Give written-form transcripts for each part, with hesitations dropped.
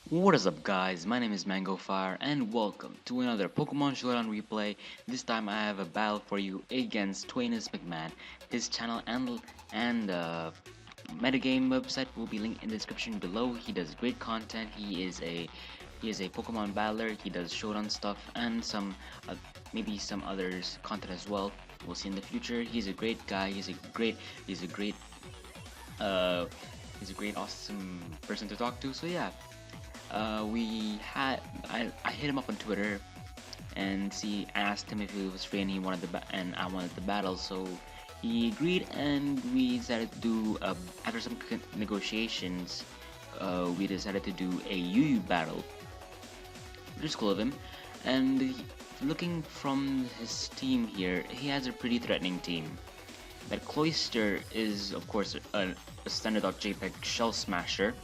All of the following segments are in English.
What is up guys, my name is Mango Fire and welcome to another Pokemon Showdown replay. This time I have a battle for you against Twanus McMad. His channel and metagame website will be linked in the description below. He does great content, he is a Pokemon battler, he does Showdown stuff and uh, maybe some others content as well. We'll see in the future. He's a great guy, he's a great uh he's a great awesome person to talk to. So yeah, we had I hit him up on Twitter and asked him if he was free and he wanted and I wanted the battle, so he agreed and we decided to do after some negotiations. We decided to do a UU battle, which is cool of him. And looking from his team here, he has a pretty threatening team. That Cloyster is of course a standard.jpg shell smasher.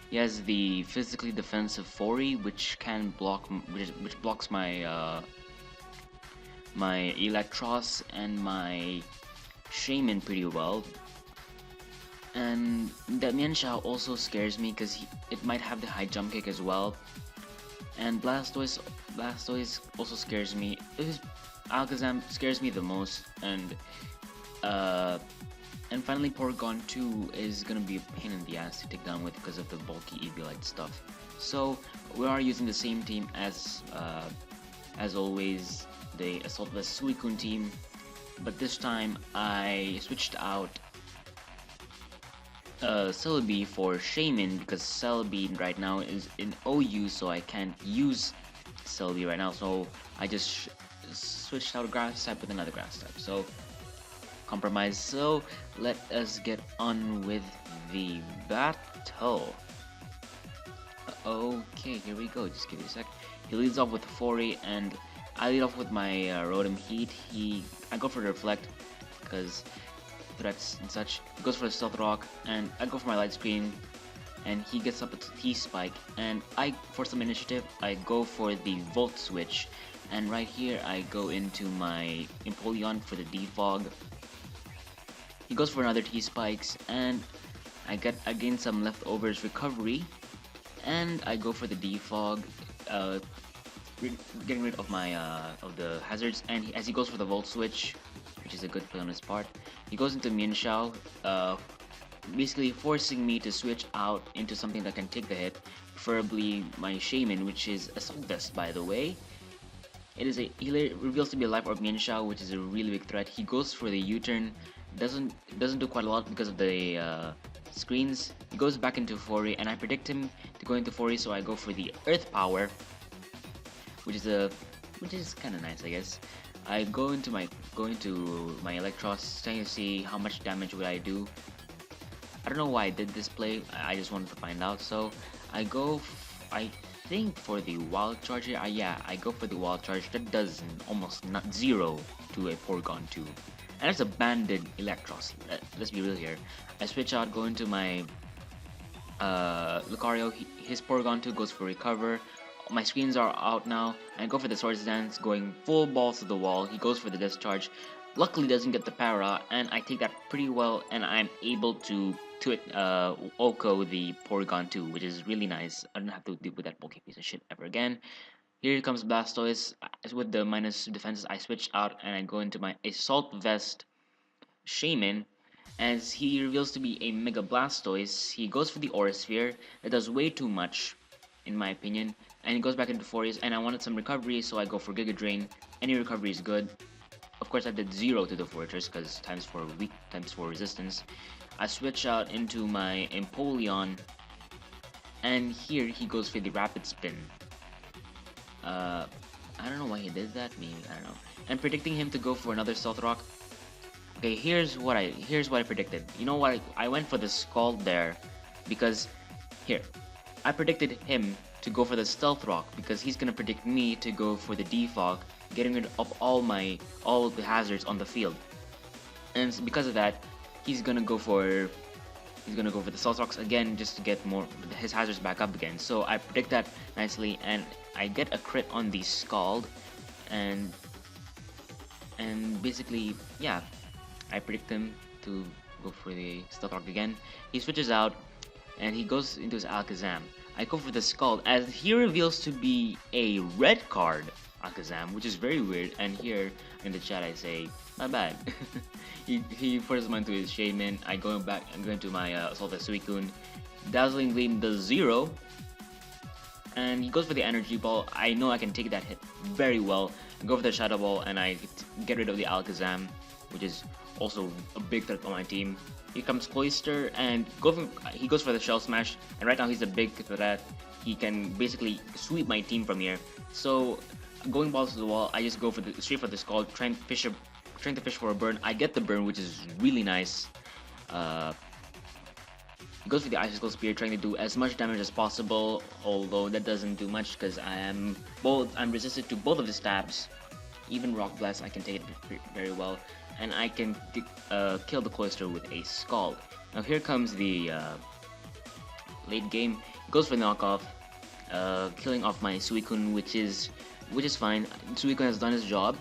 He has the physically defensive Fori, which can block, which blocks my Electros and my Shaman pretty well. And that Mienshao also scares me because it might have the high jump kick as well. And Blastoise also scares me. Alakazam scares me the most, uh, and finally, Porygon 2 is gonna be a pain in the ass to take down with because of the bulky Eviolite stuff. So we are using the same team as always, the Assault vs Suicune team, but this time I switched out Celebi for Shaman because Celebi right now is in OU, so I can't use Celebi right now. So I just switched out a grass type with another grass type. So compromise. So let us get on with the battle. Okay, here we go. Just give me a sec. He leads off with Fori, and I lead off with my Rotom Heat. I go for the Reflect because threats and such. He goes for the Stealth Rock, and I go for my Light Screen, and he gets up a T-Spike, and for some initiative, I go for the Volt Switch, and right here I go into my Empoleon for the Defog. He goes for another T-Spikes, and I gain some leftovers recovery, and I go for the Defog, uh, getting rid of my of the hazards. And as he goes for the Volt Switch, which is a good play on his part, he goes into Mienshao, basically forcing me to switch out into something that can take the hit, preferably my Shaman, which is Assault Vest, by the way. He reveals to be a Life Orb Mienshao, which is a really big threat. He goes for the U-turn, doesn't do quite a lot because of the screens. He goes back into Fori, and I predict him to go into Fori, so I go for the Earth Power, which is kind of nice, I guess. I go into my Electros, trying to see how much damage would I do. I don't know why I did this play. I just wanted to find out. So I think for the Wild Charge here. Yeah, I go for the Wild Charge. That does almost not zero to a Porygon 2. And that's a banded Electros. Let's be real here. I switch out, go into my Lucario. His Porygon 2 goes for Recover. My screens are out now. I go for the Swords Dance, going full balls to the wall. He goes for the Discharge. Luckily doesn't get the para, and I take that pretty well, and I'm able to Oko the Porygon 2, which is really nice. I don't have to deal with that bulky piece of shit ever again. Here comes Blastoise. With the minus defenses, I switch out and I go into my Assault Vest Shaman. As he reveals to be a Mega Blastoise, he goes for the Aura Sphere. It does way too much, in my opinion. And he goes back into Forius, and I wanted some recovery, so I go for Giga Drain. Any recovery is good. Of course, I did 0 to the Fortress, because times 4 weak, times 4 resistance. I switch out into my Empoleon, and here he goes for the Rapid Spin. I don't know why he did that, maybe, I don't know. And predicting him to go for another Stealth Rock. Okay, here's what I predicted. You know what, I went for the Scald there, because, here, I predicted him to go for the Stealth Rock, because he's gonna predict me to go for the Defog, getting rid of all the hazards on the field. And because of that, he's gonna go for the Stealth Rocks again, just to get his hazards back up again. So I predict that nicely, and I get a crit on the Scald, and basically, yeah, I predict him to go for the Stealth Rock again. He switches out, and he goes into his Alakazam. I go for the Scald, as he reveals to be a red card Akazam, which is very weird. And here in the chat I say, not bad. he forces mine to his Shaman. I'm going to my Assault Suicune. Dazzling Gleam does 0, and he goes for the Energy Ball. I know I can take that hit very well. I go for the Shadow Ball, and I get rid of the Alakazam, which is also a big threat on my team. Here comes Cloyster, and he goes for the Shell Smash, and right now he's a big threat. He can basically sweep my team from here. So, going balls to the wall, I just go for straight for the Scald, trying to fish for a burn. I get the burn, which is really nice. He goes for the Icicle Spear, trying to do as much damage as possible, although that doesn't do much because I'm resistant to both of the stabs. Even Rock Blast, I can take it very well, and I can kill the Cloyster with a Scald. Now here comes the late game. He goes for knockoff, killing off my Suicune, which is fine. Suicune has done his job,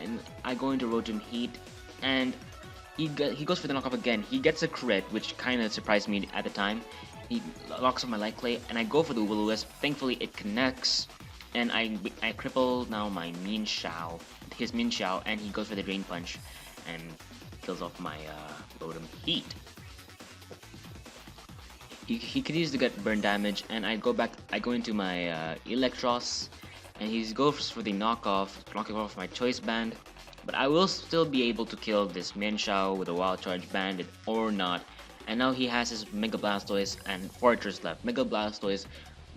and I go into Rotom Heat, and he goes for the knockoff again. He gets a crit, which kind of surprised me at the time. He locks on my Light Clay, and I go for the Will-O-Wisp. Thankfully, it connects, and I cripple now my his Min Xiao, and he goes for the Drain Punch, and kills off my Rotom Heat. He continues to get burn damage, and I go into my Electros, and he goes for the knocking off my Choice Band. But I will still be able to kill this Mienshao with a Wild Charge Bandit or not. And now he has his Mega Blastoise and Fortress left. Mega Blastoise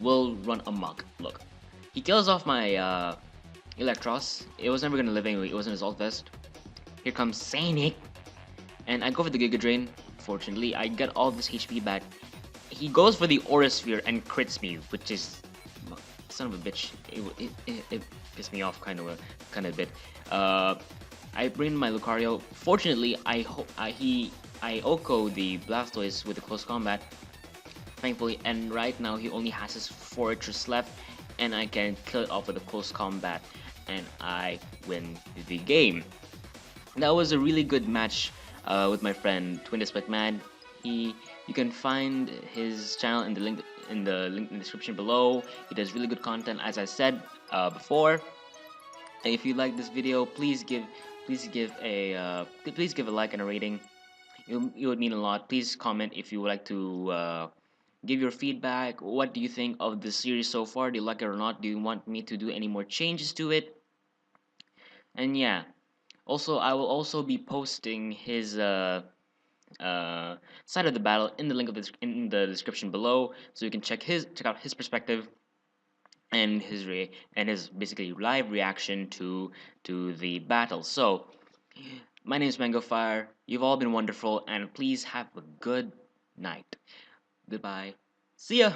will run amok. Look. He kills off my Electros. It was never gonna live anyway. It wasn't his Alt Vest. Here comes Sanic. And I go for the Giga Drain. Fortunately, I get all this HP back. He goes for the Aura Sphere and crits me, which is... son of a bitch. It pissed me off kind of a bit. I bring in my Lucario. Fortunately, I Oko the Blastoise with the close combat, thankfully, and right now he only has his Fortress left, and I can kill it off with a close combat, and I win the game. That was a really good match with my friend Twanus McMad. You can find his channel in the link in the description below. He does really good content, as I said before. If you like this video, please give a like and a rating. It would mean a lot. Please comment if you would like to give your feedback. What do you think of the series so far? Do you like it or not? Do you want me to do any more changes to it? And yeah, also I will also be posting his side of the battle in the link in the description below, so you can check out his perspective and his basically live reaction to the battle. So my name is Mango Fire. You've all been wonderful, and please have a good night. Goodbye. See ya.